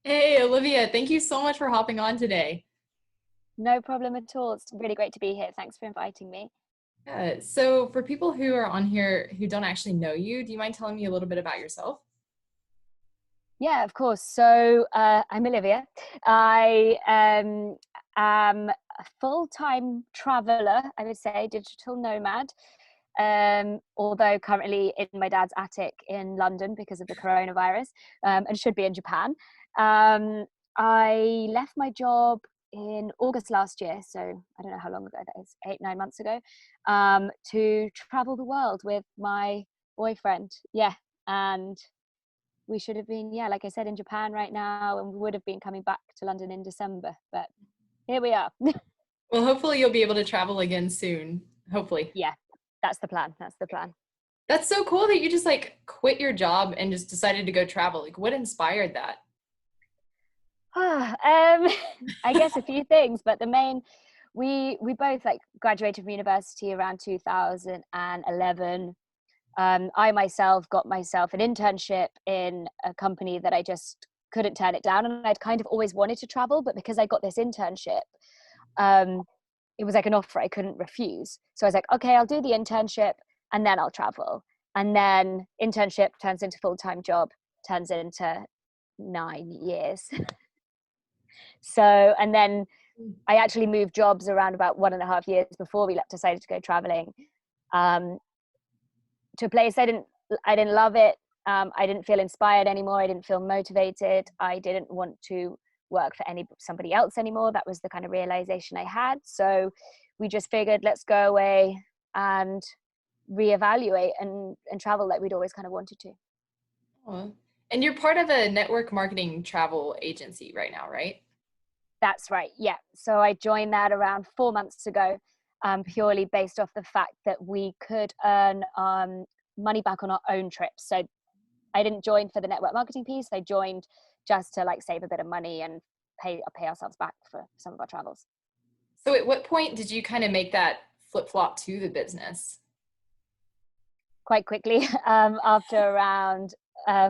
Hey, Olivia, thank you so much for hopping on today. No problem at all. It's really great to be here. Thanks for inviting me. So for people who are on here who don't actually know you, do you mind telling me a little bit about yourself? Yeah, of course. So I'm Olivia. I am a full-time traveler, I would say, digital nomad. Although currently in my dad's attic in London because of the coronavirus, and should be in Japan. Um, I left my job in August last year, so I don't know how long ago that is, 8, 9 months ago, to travel the world with my boyfriend. Yeah, and we should have been, yeah, like I said, in Japan right now, and we would have been coming back to London in December, but here we are. Well, hopefully you'll be able to travel again soon. Hopefully. Yeah, that's the plan. That's the plan. That's so cool that you just like quit your job and just decided to go travel. Like, what inspired that? I guess a few things, but the main, we both like graduated from university around 2011. I myself got myself an internship in a company that I just couldn't turn it down, and I'd kind of always wanted to travel, but because I got this internship, um, it was like an offer I couldn't refuse. So I was like, okay, I'll do the internship and then I'll travel. And then internship turns into full-time job, turns into 9 years. So, and then I actually moved jobs around about 1.5 years before we decided to go traveling, um, to a place I didn't love it. I didn't feel inspired anymore. I didn't feel motivated. I didn't want to work for somebody else anymore. That was the kind of realization I had. So we just figured, let's go away and reevaluate and travel like we'd always kind of wanted to. Aw. And you're part of a network marketing travel agency right now, right? That's right. Yeah. So I joined that around 4 months ago, purely based off the fact that we could earn money back on our own trips. So I didn't join for the network marketing piece. I joined just to like save a bit of money and pay ourselves back for some of our travels. So at what point did you kind of make that flip-flop to the business? Quite quickly, after around uh,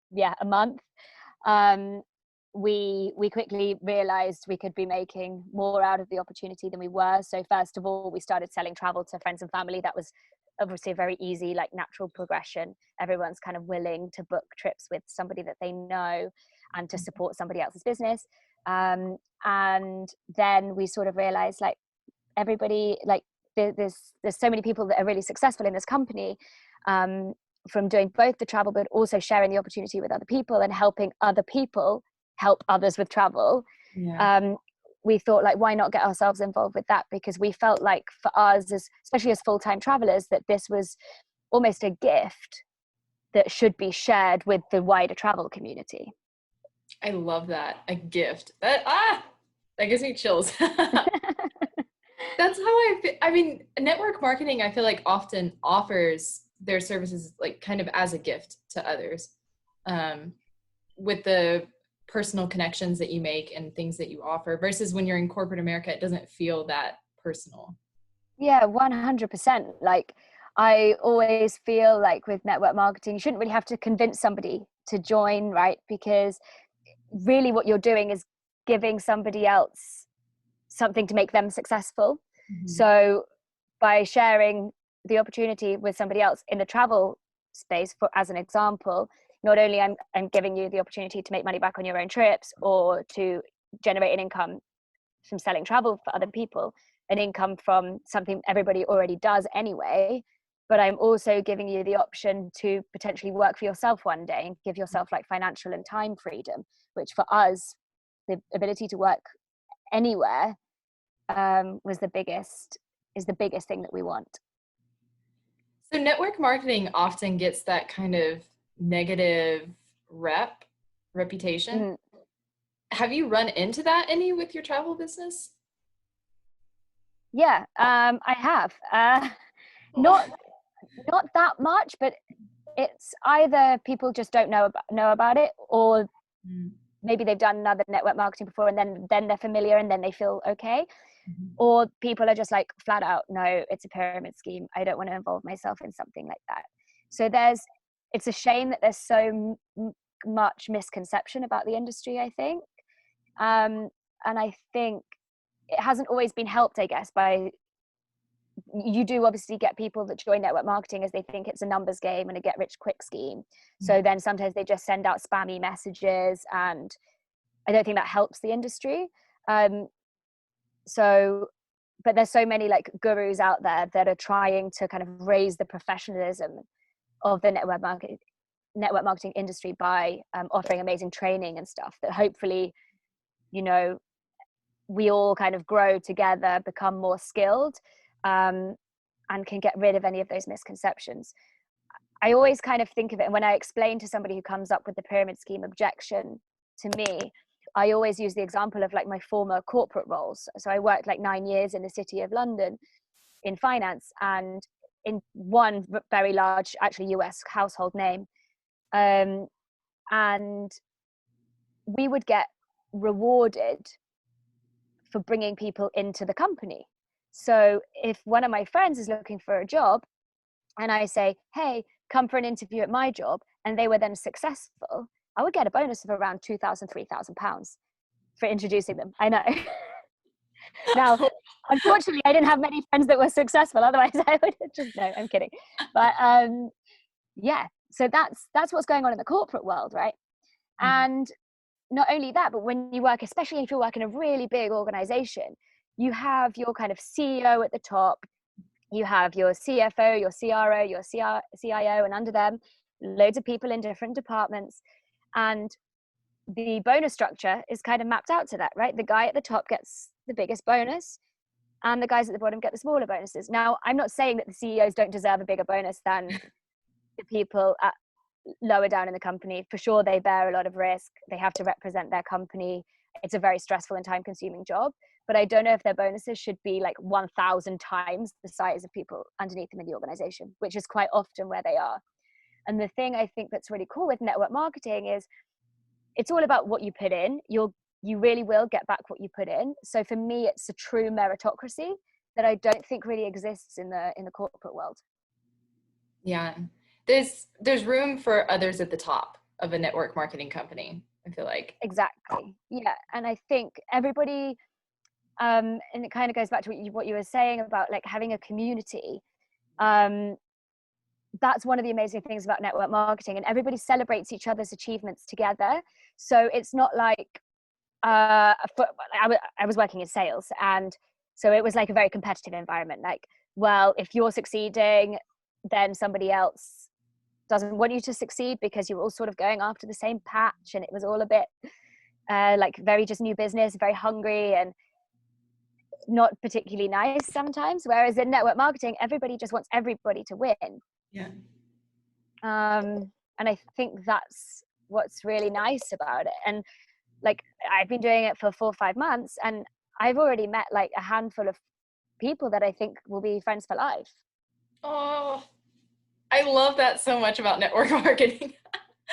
yeah, a month, um, we quickly realized we could be making more out of the opportunity than we were. So first of all, we started selling travel to friends and family. That was obviously a very easy, like natural progression. Everyone's kind of willing to book trips with somebody that they know and to support somebody else's business. And then we sort of realized, like, everybody, like, there's so many people that are really successful in this company, um, from doing both the travel but also sharing the opportunity with other people and helping other people help others with travel. Yeah. um, we thought, like, why not get ourselves involved with that, because we felt like for us, especially as full-time travelers, that this was almost a gift that should be shared with the wider travel community. I love that. A gift. That gives me chills. That's how I feel. I mean, network marketing, I feel like often offers their services like kind of as a gift to others, um, with the personal connections that you make and things that you offer versus when you're in corporate America, it doesn't feel that personal. Yeah, 100%. Like, I always feel like with network marketing, you shouldn't really have to convince somebody to join, right? Because really what you're doing is giving somebody else something to make them successful. Mhm. So by sharing the opportunity with somebody else in the travel space, for as an example, not only I'm giving you the opportunity to make money back on your own trips or to generate an income from selling travel for other people, an income from something everybody already does anyway, but I'm also giving you the option to potentially work for yourself one day and give yourself like financial and time freedom, which for us, the ability to work anywhere, was the biggest is the biggest thing that we want. So network marketing often gets that kind of negative reputation. Mm, Have you run into that any with your travel business? yeah, I have, Oh. not that much, but it's either people just don't know about it, or Mm. maybe they've done another network marketing before and then they're familiar and then they feel okay, Mhm. or people are just like flat out, no, it's a pyramid scheme, I don't want to involve myself in something like that. So it's a shame that there's so much misconception about the industry, I think. And I think it hasn't always been helped, I guess, by, you do obviously get people that join network marketing as they think it's a numbers game and a get rich quick scheme. So then sometimes they just send out spammy messages, and I don't think that helps the industry. But there's so many like gurus out there that are trying to kind of raise the professionalism of the network marketing industry by offering amazing training and stuff that hopefully, you know, we all kind of grow together, become more skilled, and can get rid of any of those misconceptions. I always kind of think of it, and when I explain to somebody who comes up with the pyramid scheme objection to me, I always use the example of like my former corporate roles. So I worked like 9 years in the city of London in finance, and in one very large, actually US household name. And we would get rewarded for bringing people into the company. So if one of my friends is looking for a job and I say, hey, come for an interview at my job, and they were then successful, I would get a bonus of around £2,000, £3,000 for introducing them. I know. Now, unfortunately, I didn't have many friends that were successful. Otherwise, I would have just, no, I'm kidding. But yeah, so that's what's going on in the corporate world, right? And not only that, but when you work, especially if you work in a really big organization, you have your kind of CEO at the top, you have your CFO, your CRO, your CIO, and under them, loads of people in different departments. And the bonus structure is kind of mapped out to that, right? The guy at the top gets the biggest bonus, and the guys at the bottom get the smaller bonuses. Now, I'm not saying that the CEOs don't deserve a bigger bonus than the people at lower down in the company. For sure, they bear a lot of risk. They have to represent their company. It's a very stressful and time-consuming job. But I don't know if their bonuses should be like 1,000 times the size of people underneath them in the organization, which is quite often where they are. And the thing I think that's really cool with network marketing is it's all about what you put in. You really will get back what you put in. So for me, it's a true meritocracy that I don't think really exists in the corporate world. Yeah. There's room for others at the top of a network marketing company, I feel like. Exactly. Yeah. And I think everybody, and it kind of goes back to what you were saying about like having a community. That's one of the amazing things about network marketing, and everybody celebrates each other's achievements together. So it's not like I was working in sales, and so it was like a very competitive environment. Like, well, if you're succeeding, then somebody else doesn't want you to succeed because you're all sort of going after the same patch, and it was all a bit like very just new business, very hungry, and not particularly nice sometimes. Whereas in network marketing, everybody just wants everybody to win. Yeah. And I think that's what's really nice about it. And like, I've been doing it for 4 or 5 months, and I've already met like a handful of people that I think will be friends for life. Oh, I love that so much about network marketing.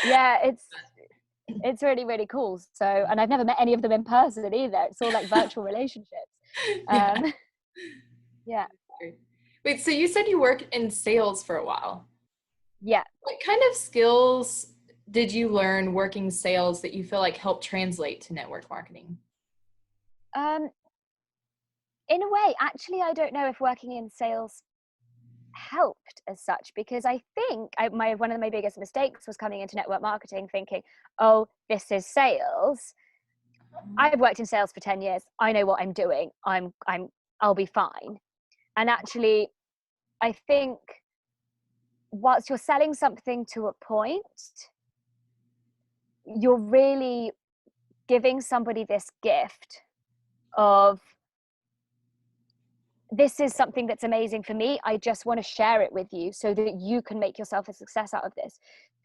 Yeah, it's really, really cool. So, and I've never met any of them in person either. It's all like virtual relationships. Yeah. Yeah. Wait, so you said you worked in sales for a while. Yeah. What kind of skills did you learn working sales that you feel like helped translate to network marketing? In a way, actually, I don't know if working in sales helped as such, because I think one of my biggest mistakes was coming into network marketing thinking, oh, this is sales. I've worked in sales for 10 years. I know what I'm doing. I'll be fine. And actually, I think whilst you're selling something to a point, you're really giving somebody this gift of, this is something that's amazing for me. I just want to share it with you so that you can make yourself a success out of this.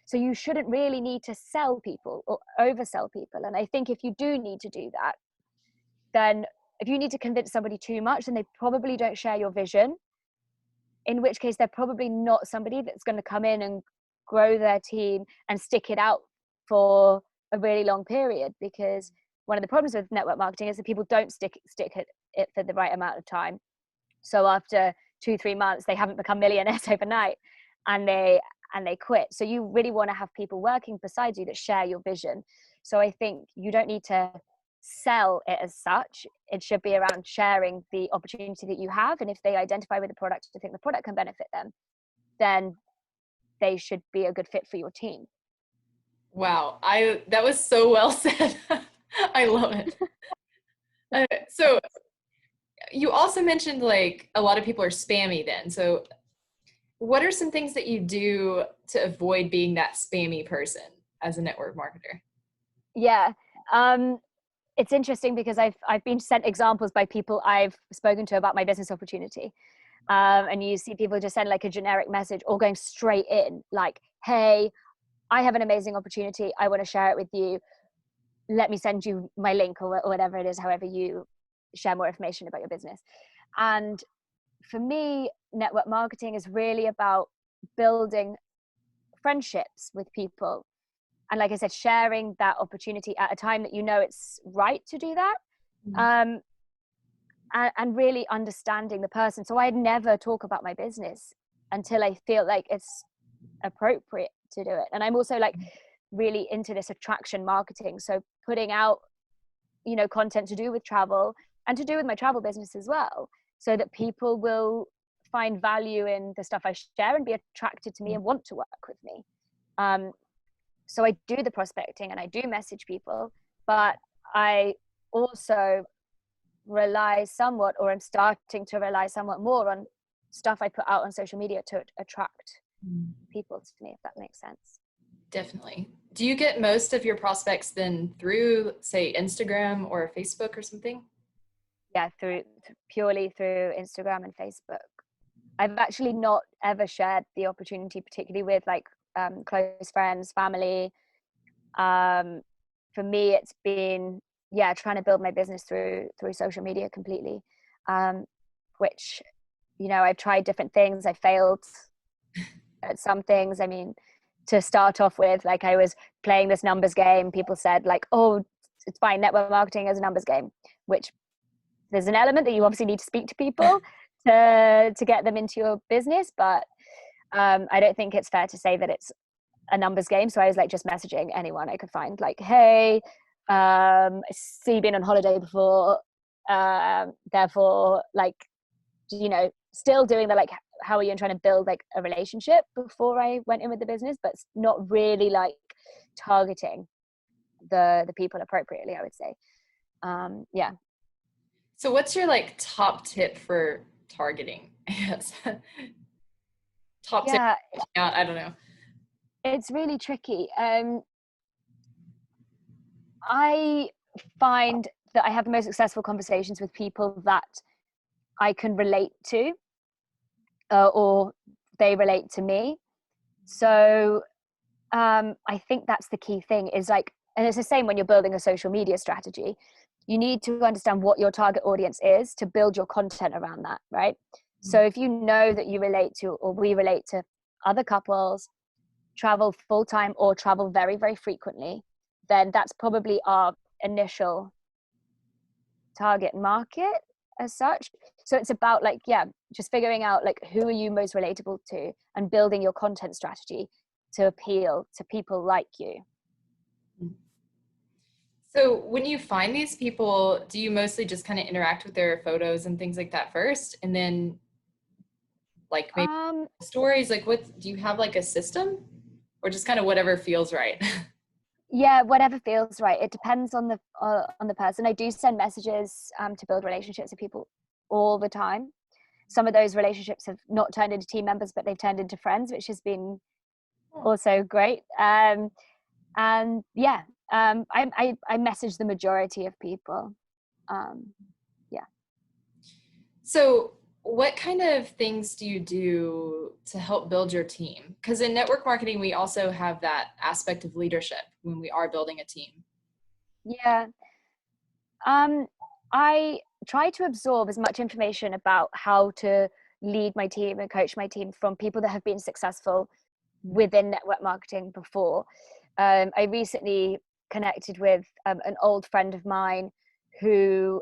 So you shouldn't really need to sell people or oversell people. And I think if you do need to do that, then if you need to convince somebody too much, then they probably don't share your vision, in which case they're probably not somebody that's going to come in and grow their team and stick it out for a really long period. Because one of the problems with network marketing is that people don't stick it for the right amount of time. So after 2-3 months, they haven't become millionaires overnight, and they and they quit. So you really want to have people working beside you that share your vision. So I think you don't need to sell it as such. It should be around sharing the opportunity that you have, and if they identify with the product to think the product can benefit them, then they should be a good fit for your team. Wow, that was so well said. I love it. So you also mentioned like a lot of people are spammy then. So what are some things that you do to avoid being that spammy person as a network marketer? Yeah. It's interesting because I've been sent examples by people I've spoken to about my business opportunity. And you see people just send like a generic message or going straight in like, hey, I have an amazing opportunity. I want to share it with you. Let me send you my link or whatever it is, however you share more information about your business. And for me, network marketing is really about building friendships with people. And like I said, sharing that opportunity at a time that you know it's right to do that. Um, and really understanding the person. So I'd never talk about my business until I feel like it's appropriate to do it. And I'm also like really into this attraction marketing. So putting out, you know, content to do with travel and to do with my travel business as well, so that people will find value in the stuff I share and be attracted to me and want to work with me. So I do the prospecting and I do message people, but I also rely somewhat, or I'm starting to rely somewhat more on stuff I put out on social media to attract people to me, if that makes sense. Definitely. Do you get most of your prospects then through, say, Instagram or Facebook or something? Yeah, purely through Instagram and Facebook. I've actually not ever shared the opportunity, particularly with like close friends, family. For me, it's been trying to build my business through social media completely, which, you know, I've tried different things. I failed at some things. I mean, to start off with, like I was playing this numbers game. People said like, oh, it's fine, network marketing is a numbers game, which there's an element that you obviously need to speak to people to get them into your business. But I don't think it's fair to say that it's a numbers game. So I was like just messaging anyone I could find, like, hey, I see you've been on holiday before, therefore, like, you know, still doing the like, how are you, and trying to build like a relationship before I went in with the business, but not really like targeting the people appropriately, I would say. Yeah. So what's your like top tip for targeting? I guess. Top tip. Yeah, I don't know. it's really tricky. I find that I have the most successful conversations with people that I can relate to, or they relate to me. So I think that's the key thing, is like, and it's the same when you're building a social media strategy. You need to understand what your target audience is to build your content around that, right? So if you know that you relate to, or we relate to, other couples, travel full time or travel very, very frequently, then that's probably our initial target market as such. So it's about like, just figuring out like, who are you most relatable to, and building your content strategy to appeal to people like you. So when you find these people, do you mostly just kind of interact with their photos and things like that first, and then like maybe stories? Like, what do you have, like a system, or just kind of whatever feels right? Yeah, whatever feels right. It depends on the person. I do send messages to build relationships with people all the time. Some of those relationships have not turned into team members, but they've turned into friends, which has been also great. And yeah, I message the majority of people. Yeah. So what kind of things do you do to help build your team? Because in network marketing, we also have that aspect of leadership when we are building a team. Yeah. I try to absorb as much information about how to lead my team and coach my team from people that have been successful within network marketing before. I recently connected with an old friend of mine who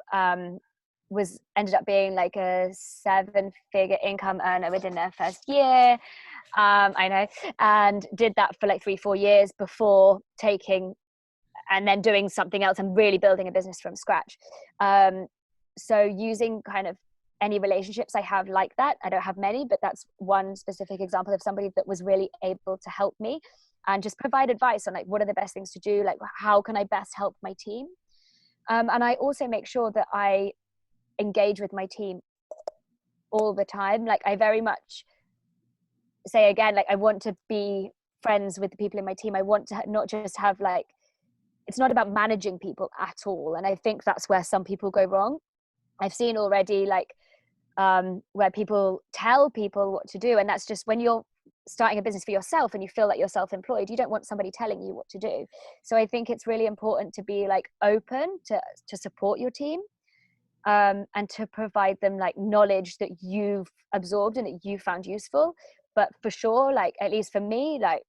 ended up being like a 7-figure income earner within their first year. I know, and did that for like 3-4 years before taking and then doing something else and really building a business from scratch. So using kind of any relationships I have like that, I don't have many, but that's one specific example of somebody that was really able to help me and just provide advice on like, what are the best things to do? Like, how can I best help my team? And I also make sure that I engage with my team all the time. Like, I very much say again, like, I want to be friends with the people in my team. I want to not just have like, it's not about managing people at all. And I think that's where some people go wrong. I've seen already like where people tell people what to do. And that's just when you're starting a business for yourself and you feel like you're self-employed, you don't want somebody telling you what to do. So I think it's really important to be like open to support your team, and to provide them like knowledge that you've absorbed and that you found useful. But for sure, like, at least for me, like,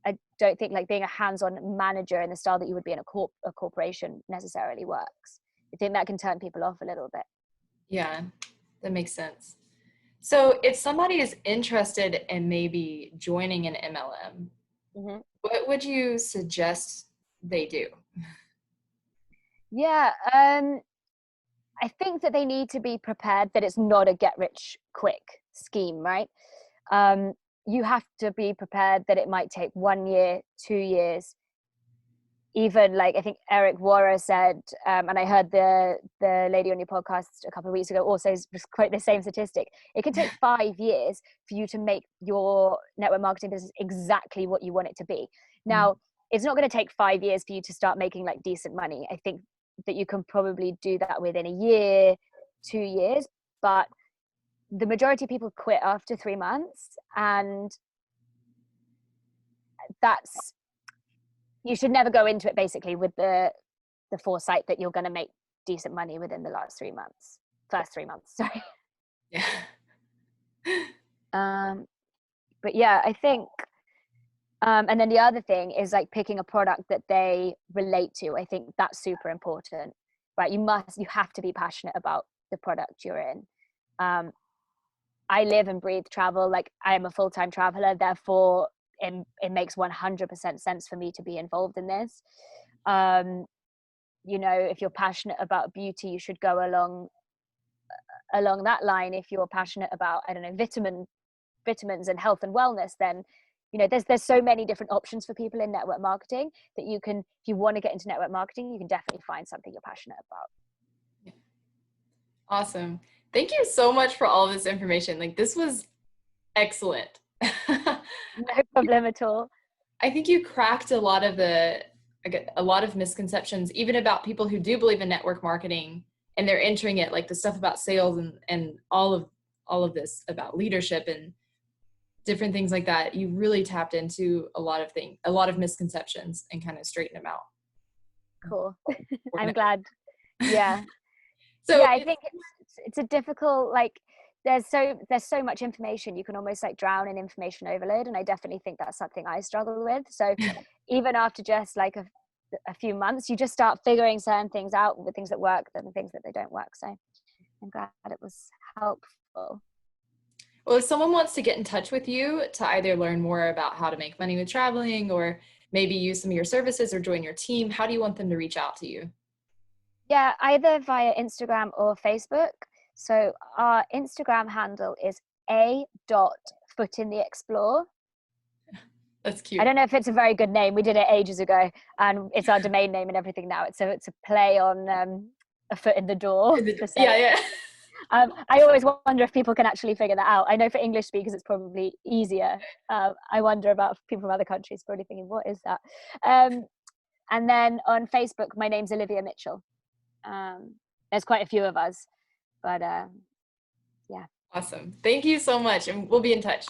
I don't think like being a hands-on manager in the style that you would be in a corporation necessarily works. I think that can turn people off a little bit. Yeah, that makes sense. So if somebody is interested in maybe joining an MLM, Mm-hmm. what would you suggest they do? Yeah, I think that they need to be prepared that it's not a get rich quick scheme, right? You have to be prepared that it might take 1 year, 2 years. Even like, I think Eric Warrer said, and I heard the lady on your podcast a couple of weeks ago also just quote the same statistic. It can take 5 years for you to make your network marketing business exactly what you want it to be. Now, it's not going to take 5 years for you to start making like decent money. I think that you can probably do that within a year, 2 years, but the majority of people quit after 3 months, and that's, you should never go into it basically with the foresight that you're going to make decent money within the first 3 months, sorry. Yeah. But yeah, I think and then the other thing is like picking a product that they relate to. I think that's super important, right? You have to be passionate about the product you're in. I live and breathe travel. Like, I am a full-time traveler, therefore it makes 100% sense for me to be involved in this. You know, if you're passionate about beauty, you should go along that line. If you're passionate about, I don't know, vitamins and health and wellness, then, you know, there's so many different options for people in network marketing that you can, if you want to get into network marketing, you can definitely find something you're passionate about. Awesome. Thank you so much for all this information. Like, this was excellent. No problem at all. I think you cracked a lot of misconceptions, even about people who do believe in network marketing and they're entering it, like the stuff about sales and all of this about leadership and different things like that. You really tapped into a lot of misconceptions and kind of straightened them out. Cool. I'm glad. Yeah. So yeah, I think it's a difficult, like, there's so much information, you can almost like drown in information overload, and I definitely think that's something I struggle with. So even after just like a few months, you just start figuring certain things out, with things that work and the things that they don't work. So I'm glad it was helpful. well, if someone wants to get in touch with you to either learn more about how to make money with traveling, or maybe use some of your services or join your team, how do you want them to reach out to you? Yeah, either via Instagram or Facebook. So our Instagram handle is a.footintheexplore. That's cute. I don't know if it's a very good name. We did it ages ago, and it's our domain name and everything now. It's a play on a foot in the door. Yeah. I always wonder if people can actually figure that out. I know for English speakers it's probably easier. I wonder about people from other countries probably thinking, what is that? And then on Facebook, my name's Olivia Mitchell. There's quite a few of us, but yeah. Awesome. Thank you so much, and we'll be in touch.